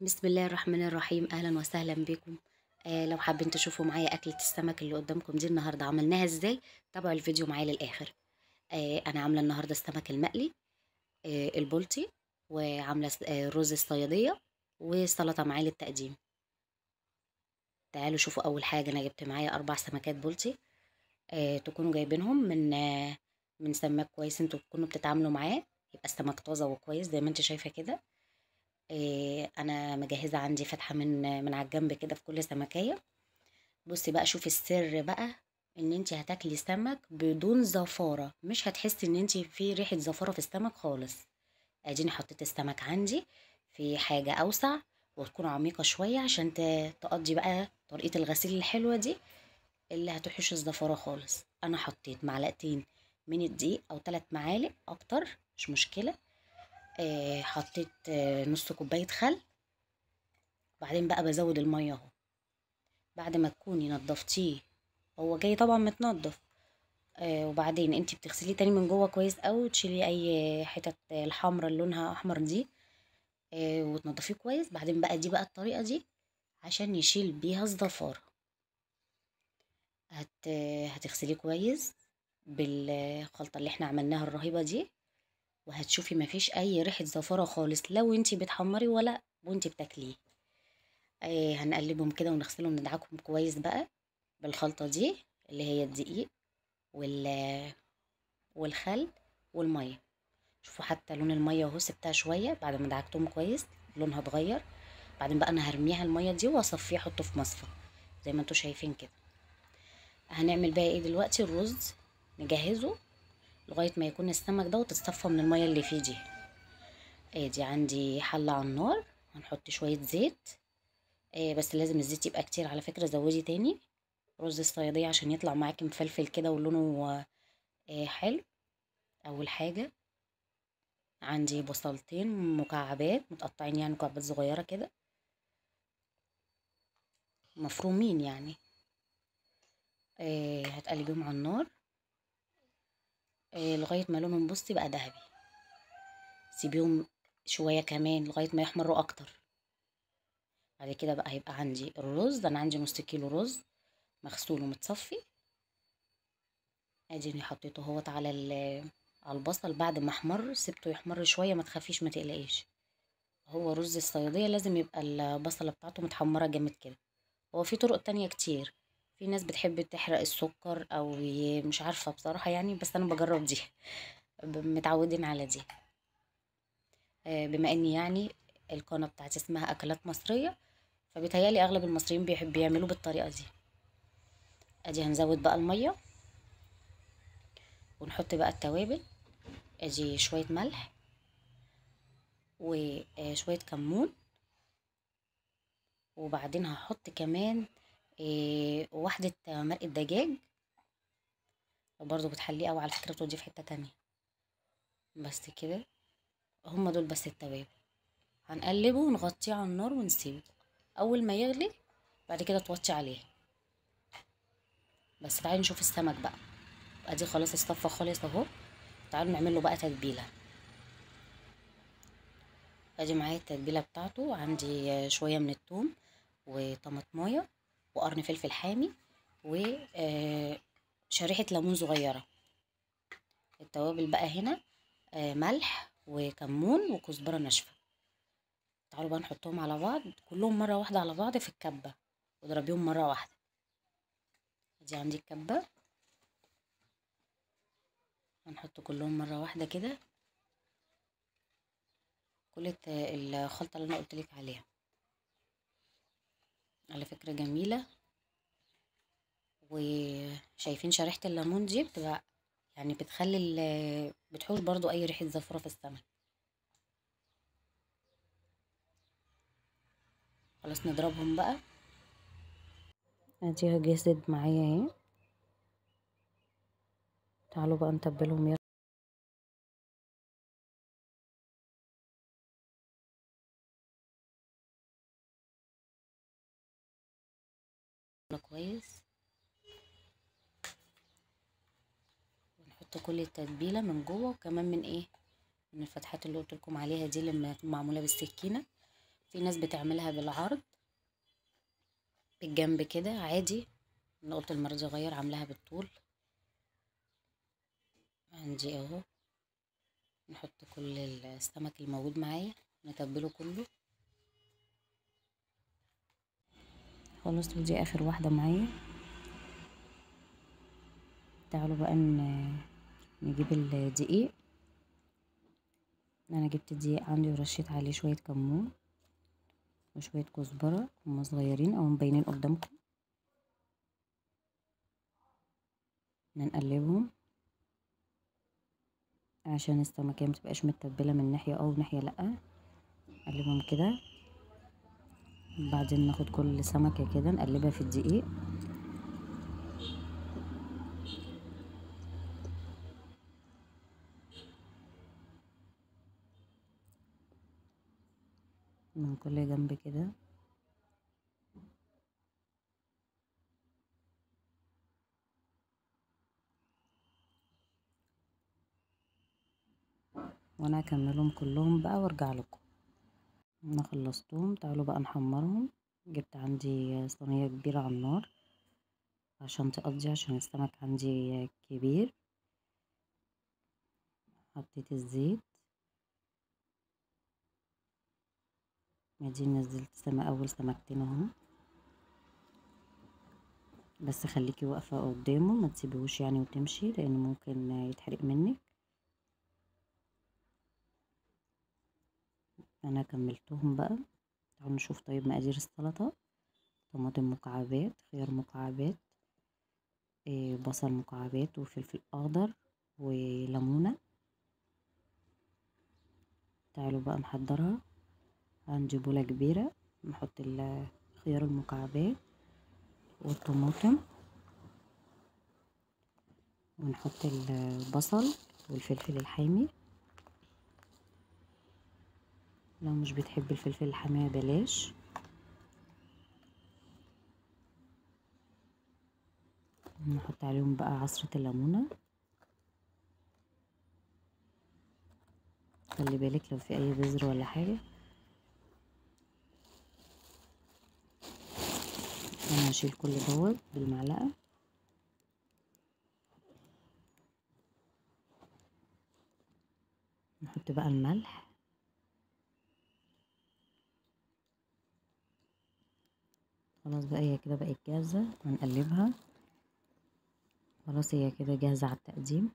بسم الله الرحمن الرحيم. اهلا وسهلا بكم. لو حابين تشوفوا معايا اكلة السمك اللي قدامكم دي النهارده عملناها ازاي، تابعوا الفيديو معايا للاخر. انا عامله النهارده السمك المقلي، البلطي، وعامله رز الصياديه وسلطه معاه للتقديم. تعالوا شوفوا. اول حاجه انا جبت معايا 4 سمكات بلطي. تكونوا جايبينهم من سماك كويس انتوا تكونوا بتتعاملوا معاه، يبقى السمك طازه وكويس زي ما انت شايفه كده. انا مجهزه عندي فتحه من على الجنب كده في كل سمكيه. بصي بقى، شوفي السر بقى، ان انت هتاكلي سمك بدون زفاره، مش هتحسي ان انت في ريحه زفاره في السمك خالص. اديني حطيت السمك عندي في حاجه اوسع وتكون عميقه شويه عشان تقضي بقى طريقه الغسيل الحلوه دي اللي هتوحش الزفاره خالص. انا حطيت معلقتين من الدقيق او 3 معالق اكتر، مش مشكله. حطيت نص كوبايه خل. وبعدين بقى بزود الميه اهو. بعد ما تكوني نضفتيه، هو جاي طبعا متنضف. وبعدين انتي بتغسليه تاني من جوه كويس قوي، وتشيلي اي حتت الحمرا اللي لونها احمر دي. وتنضفيه كويس. بعدين بقى دي بقى الطريقه دي عشان يشيل بيها الزفاره. هت هتغسليه كويس بالخلطه اللي احنا عملناها الرهيبه دي، وهتشوفي مفيش اي ريحه زفاره خالص لو انتي بتحمري ولا وانتي بتاكليه. هنقلبهم كده ونغسلهم ندعكهم كويس بقى بالخلطه دي اللي هي الدقيق وال والخل والميه. شوفوا حتى لون الميه اهو، سبتها شويه بعد ما دعكتهم كويس لونها اتغير. بعدين بقى انا هرميها الميه دي واصفيه احطه في مصفى زي ما انتوا شايفين كده. هنعمل بقى ايه دلوقتي؟ الرز نجهزه لغايه ما يكون السمك ده وتتصفى من الميه اللي فيه دي. ادي عندي حله على النار، هنحط شويه زيت. بس لازم الزيت يبقى كتير على فكره، زودي تاني. رز الصياديه عشان يطلع معاكي مفلفل كده ولونه حلو. اول حاجه عندي بصلتين مكعبات متقطعين، يعني مكعبات صغيرة كده، مفرومين يعني. هتقلبيهم على النار لغاية ما لونهم بصي بقى ذهبي. سيبيهم شوية كمان لغاية ما يحمروا أكتر. بعد كده بقى هيبقى عندي الرز. أنا عندي نص كيلو رز مغسول ومتصفي. اديني حطيته اهوت على البصل. بعد ما احمر سبته يحمر شوية، ما تخافيش ما تقلقيش. هو رز الصيادية لازم يبقى البصلة بتاعته متحمرة جامد كده. هو في طرق تانية كتير، في ناس بتحب تحرق السكر او مش عارفة بصراحة يعني، بس انا بجرب دي. متعودين على دي. بما اني يعني القناة بتاعتي اسمها اكلات مصرية، فبيتهيألي اغلب المصريين بيحب يعملوه بالطريقة دي. ادي هنزود بقى المية ونحط بقى التوابل. ادي شوية ملح وشوية كمون. وبعدين هحط كمان واحدة مرقة دجاج، وبرضه بتحليه قوي على فكرة، بتوديه في حتة تانية. بس كده، هما دول بس التوابل. هنقلبه ونغطيه على النار ونسيبه اول ما يغلي، بعد كده توطي عليه. بس تعالي نشوف السمك بقى. ادي خلاص اصطفى خالص اهو. تعالوا نعمل له بقى تتبيله. ادي معايا التتبيله بتاعته. عندي شويه من الثوم وطماطمايه وقرن فلفل حامي وشريحه ليمون صغيره. التوابل بقى هنا ملح وكمون وكزبره ناشفه. تعالوا بقى نحطهم على بعض كلهم مره واحده على بعض في الكبه، واضربيهم مره واحده. دي عندي الكبه، هنحط كلهم مرة واحدة كده. كل الخلطة اللي انا قلتلك عليها على فكرة جميلة. وشايفين شريحة الليمون دي بتبقى يعني بتخلي بتحوش برضو اي ريحة زفرة في السمك. خلاص نضربهم بقى. اديها جهزت معايا اهي. تعالوا بقى نتبلهم يلا كويس. ونحط كل التتبيلة من جوه، وكمان من ايه، من الفتحات اللي قلت لكم عليها دي اللي معمولة بالسكينة. في ناس بتعملها بالعرض بالجنب كده عادي. نقطة المرة غير عاملاها بالطول. عندي اهو. نحط كل السمك الموجود معايا، نتبله كله خلاص. ودي اخر واحدة معايا. تعالوا بقى نجيب الدقيق. انا جبت الدقيق عندي ورشيت عليه شوية كمون وشوية كزبرة، هما صغيرين او مبينين قدامكم. نقلبهم عشان السمكة متبقاش متبلة من ناحية او ناحية لأ. نقلبهم كده. بعدين ناخد كل سمكة كده نقلبها في الدقيق. من كل جنب كده. وانا هكملهم كلهم بقى وارجع لكم. انا خلصتهم. تعالوا بقى نحمرهم. جبت عندي صينية كبيرة على النار عشان تقضي، عشان السمك عندي كبير. حطيت الزيت. ادي نزلت اول سمكتين اهو. بس خليكي واقفة قدامه، ما تسيبيهوش يعني وتمشي، لان ممكن يتحرق منك. انا كملتهم بقى. تعالوا نشوف طيب مقادير السلطة. طماطم مكعبات، خيار مكعبات، بصل مكعبات، وفلفل اخضر، وليمونة. تعالوا بقى نحضرها. عندي بولة كبيرة. نحط الخيار المكعبات والطماطم، ونحط البصل والفلفل الحامي. لو مش بتحب الفلفل الحامي بلاش. نحط عليهم بقى عصرة الليمونة. خلي بالك لو في اي بذر ولا حاجة. انا هشيل كل دوت بالمعلقة. نحط بقى الملح. خلاص بقى هي كده بقت جاهزة. هنقلبها. خلاص هي كده جاهزة على التقديم.